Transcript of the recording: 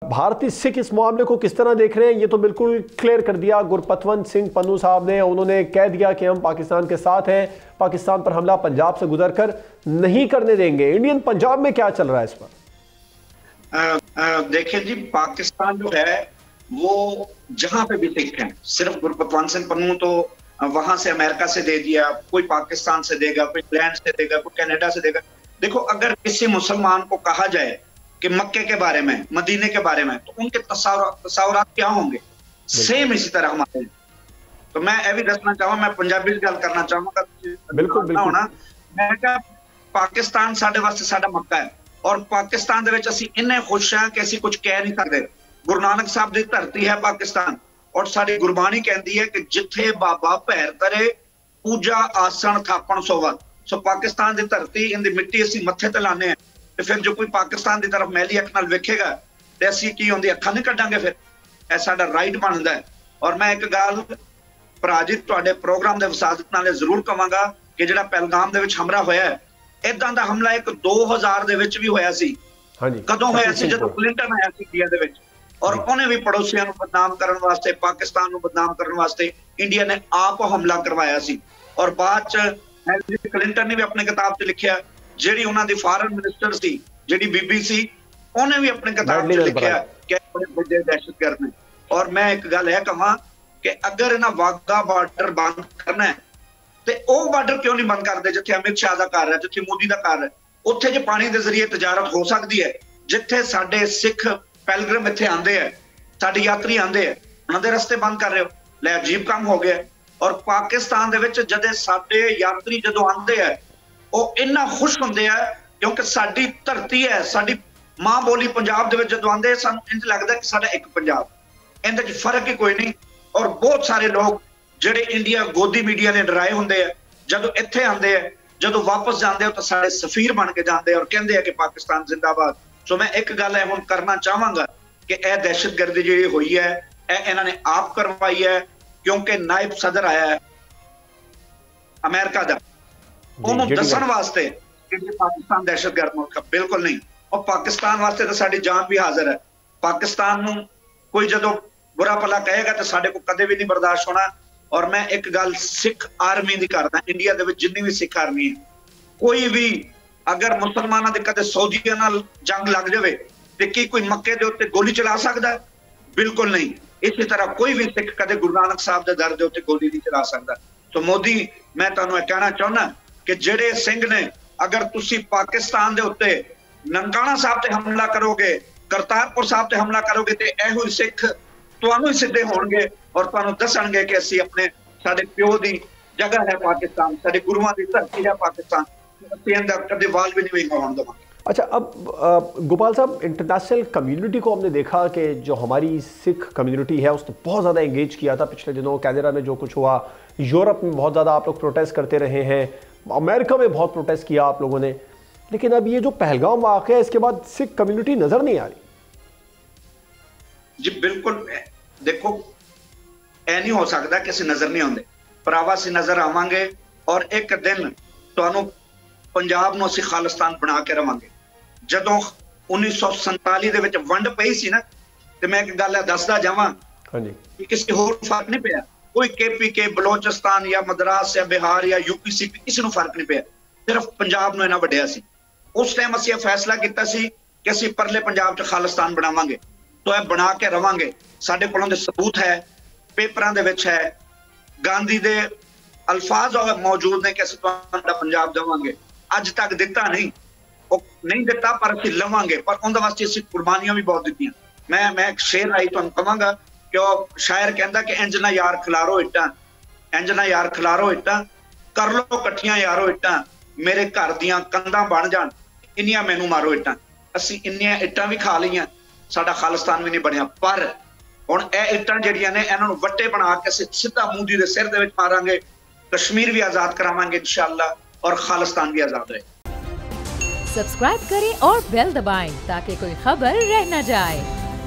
भारतीय सिख इस मामले को किस तरह देख रहे हैं, ये तो बिल्कुल क्लियर कर दिया गुरपतवंत सिंह पन्नू साहब ने। उन्होंने कह दिया कि हम पाकिस्तान के साथ हैं, पाकिस्तान पर हमला पंजाब से गुजरकर नहीं करने देंगे। इंडियन पंजाब में क्या चल रहा है इस पर? देखिए जी, पाकिस्तान जो है वो जहां पे भी सिख है, सिर्फ गुरपतवंत सिंह पन्नू तो वहां से अमेरिका से दे दिया, कोई पाकिस्तान से देगा, कोई इंग्लैंड से देगा, कोई कनाडा से देगा। देखो, अगर किसी मुसलमान को कहा जाए कि मक्के के बारे में, मदीने के बारे में, तो उनके तसव्वुरात क्या होंगे? सेम इसी तरह हमारे। तो मैं ये भी दसना चाहूंगा, मैं पंजाबी गल करना चाहूंगा, बिल्कुल होना मैं क्या, पाकिस्तान साडे वास्ते साडा मक्का है और पाकिस्तान दे विच असीं इन्ने खुश हां कि असीं कुछ कह नहीं सकते। गुरु नानक साहब दी धरती है पाकिस्तान और साडी गुरबाणी कहती है कि जिथे बाबा पैर करे पूजा आसन थापण सोवा। सो पाकिस्तान की धरती, इनकी मिट्टी असीं मत्थे ते लाने हैं, तो फिर जो कोई पाकिस्तान की तरफ मैली अख नाल वेखेगा ते असीं की उहदी अखां नहीं कड्डांगे? फिर यह साडा राइट बनदा है। और मैं एक गल भरा जी तुहाडे प्रोग्राम दे वसादत नाल जरूर कहांगा कि जिहड़ा पहलगाम दे विच हमला होया है, इदां दा हमला एक 2000 दे विच भी होया सी। कदों होया सी? जदों क्लिंटन आया सी इंडिया दे विच, और उन्हें भी पड़ोसियों को बदनाम करने वास्ते, पाकिस्तान को बदनाम करने वास्ते इंडिया ने आप हमला करवाया सी। और बाद च क्लिंटन ने भी अपने किताब च लिखिया, जिहड़ी उन्हां दी फॉरेन मिनिस्टर सी, जिहड़ी बीबी सी, उन्हें भी अपने किताब च लिखिया कि बड़े बड़े दहशतगर्द ने। और मैं एक गल है कहां कि अगर इन्हां वाघा बार्डर बंद करना है ते ओह बार्डर क्यों नहीं बंद करदे जिथे अमित शाह दा घर है, जिथे मोदी दा घर है? उत्थे जे पानी दे जरिए तजारत हो सकदी है, जिथे साडे सिख पैलग्रिम इत्थे आंदे है, साडे यात्री आंदे है, उन्हां दे रस्ते बंद कर रहे हो, लै अजीब काम हो गया। और पाकिस्तान दे विच जदे साडे यात्री जदों आंदे है ਉਹ ਇੰਨਾ ਖੁਸ਼ ਹੁੰਦੇ ਆ ਕਿਉਂਕਿ ਸਾਡੀ ਧਰਤੀ ਹੈ, ਸਾਡੀ ਮਾਂ ਬੋਲੀ ਪੰਜਾਬ ਦੇ ਵਿੱਚ ਜਦੋਂ ਆਉਂਦੇ ਸਾਨੂੰ ਇੰਜ ਲੱਗਦਾ ਕਿ ਸਾਡਾ ਇੱਕ ਪੰਜਾਬ, ਇਹਦੇ ਵਿੱਚ ਫਰਕ ਹੀ ਕੋਈ ਨਹੀਂ। ਔਰ ਬਹੁਤ ਸਾਰੇ ਲੋਕ ਜਿਹੜੇ ਇੰਡੀਆ ਗੋਦੀ ਮੀਡੀਆ ਨੇ ਡਰਾਏ ਹੁੰਦੇ ਆ, ਜਦੋਂ ਇੱਥੇ ਆਉਂਦੇ ਆ, ਜਦੋਂ ਵਾਪਸ ਜਾਂਦੇ ਆ ਤਾਂ ਸਾਡੇ ਸਫੀਰ ਬਣ ਕੇ ਜਾਂਦੇ ਆ ਔਰ ਕਹਿੰਦੇ ਆ ਕਿ ਪਾਕਿਸਤਾਨ ਜ਼ਿੰਦਾਬਾਦ। ਸੋ ਮੈਂ ਇੱਕ ਗੱਲ ਹੈ ਹੁਣ ਕਰਨਾ ਚਾਹਾਂਗਾ ਕਿ ਇਹ ਦਹਿਸ਼ਤਗਰਦੀ ਜਿਹੜੀ ਹੋਈ ਹੈ ਇਹ ਇਹਨਾਂ ਨੇ ਆਪ ਕਰਵਾਈ ਹੈ, ਕਿਉਂਕਿ ਨਾਇਬ ਸਦਰ ਆਇਆ ਹੈ ਅਮਰੀਕਾ ਦਾ, ਉਹਨੂੰ ਦੱਸਣ ਵਾਸਤੇ ਕਿ ਪਾਕਿਸਤਾਨ ਦਹਿਸ਼ਤਗਰਦ ਮੁਲਕ ਬਿਲਕੁਲ ਨਹੀਂ। और पाकिस्तान वास्ते तो साडी जान भी हाजिर है। पाकिस्तान नूं कोई जदों बुरा भला कहेगा तो साडे को कदे भी नहीं बर्दाश्त होना। और मैं एक गल सिख आर्मी दी करदा, इंडिया दे विच जिन्नी भी सिख आर्मी है, कोई भी अगर मुसलमानां दे कदे सऊदियां नाल जंग लग जावे ते की कोई मक्के दे उत्ते गोली चला सकदा है? बिल्कुल नहीं। इसी तरह कोई भी सिख कदे गुरु नानक साहब दे दर दे उत्ते गोली नहीं चला सकदा। तो मोदी, मैं तुहानूं इह कहना चाहुंदा कि जिहड़े सिंह ने, अगर तुसीं पाकिस्तान दे उत्ते ननकाना साहब ते हमला करोगे, करतारपुर साहब ते हमला करोगे ते एहो ही सिख तुहानूं ही सिद्धे होणगे और तुहानूं दसणगे कि असीं अपने साडे प्यो दी जगह है पाकिस्तान, साडे गुरुआं दी धरती है पाकिस्तान, असीं इहदा कदे वाल भी नहीं होण देवांगे। अच्छा, अब गोपाल साहब, इंटरनेशनल कम्युनिटी को हमने देखा कि जो हमारी सिख कम्युनिटी है उसने बहुत ज़्यादा एंगेज किया था पिछले दिनों। कनाडा में जो कुछ हुआ, यूरोप में बहुत ज़्यादा आप लोग प्रोटेस्ट करते रहे हैं, अमेरिका में बहुत प्रोटेस्ट किया आप लोगों ने, लेकिन अब ये जो पहलगाम वाक़या है इसके बाद सिख कम्युनिटी नजर नहीं आ रही। जी बिल्कुल, देखो ऐ नहीं हो सकता कि असीं नजर नहीं आउंदे, भरावा असीं नजर आवांगे और एक दिन तुहानूं पंजाब नूं असीं खालिस्तान बना के रवांगे। जदों 1947 दे विच वंड पई सी ना, ते मैं एक गल दसदा जावां कि किसी होर फर्क नहीं पिया, कोई KPK बलोचिस्तान या मद्रास या बिहार या UPCP किसी नूं फर्क नहीं पिया, सिर्फ पंजाब नूं इन्ना वड्डिया सी। उस टाइम असीं यह फैसला किया सी कि असीं परले पंजाब च खालिस्तान बनावांगे, तो यह बना के रवांगे। साडे कोलों दे सबूत है, पेपरां दे विच है, गांधी दे अल्फाज मौजूद ने कि असीं तुहाडा पंजाब देवांगे। अज तक दिता नहीं, नहीं दिता, पर असीं लवांगे, पर उहदे वास्ते असीं कुर्बानियां भी बहुत दित्तियां। मैं एक शेर आई तुहानूं कहांगा कि वह शायर कहंदा कि इंज ना यार खिलारो इट्टां, इंज ना यार खिलारो इट्टां, कर लो कट्ठियां यारो इट्टां, मेरे घर दियां कंधां बन जाण, इन्नियां मैनू मारो इट्टां। असीं इन्नियां इट्टां भी खा लईआं, साडा खालिस्तान भी नहीं बनिया। पर हुण इह इट्टां जिहड़ियां ने इन्हां नूं वट्टे बना के असीं सीधा मोदी दे सिर दे विच मारांगे, कश्मीर भी आजाद करावांगे इंशाअल्लाह और खालिस्तान भी आजाद रहे। सब्सक्राइब करें और बेल दबाएं ताकि कोई खबर रह न जाए।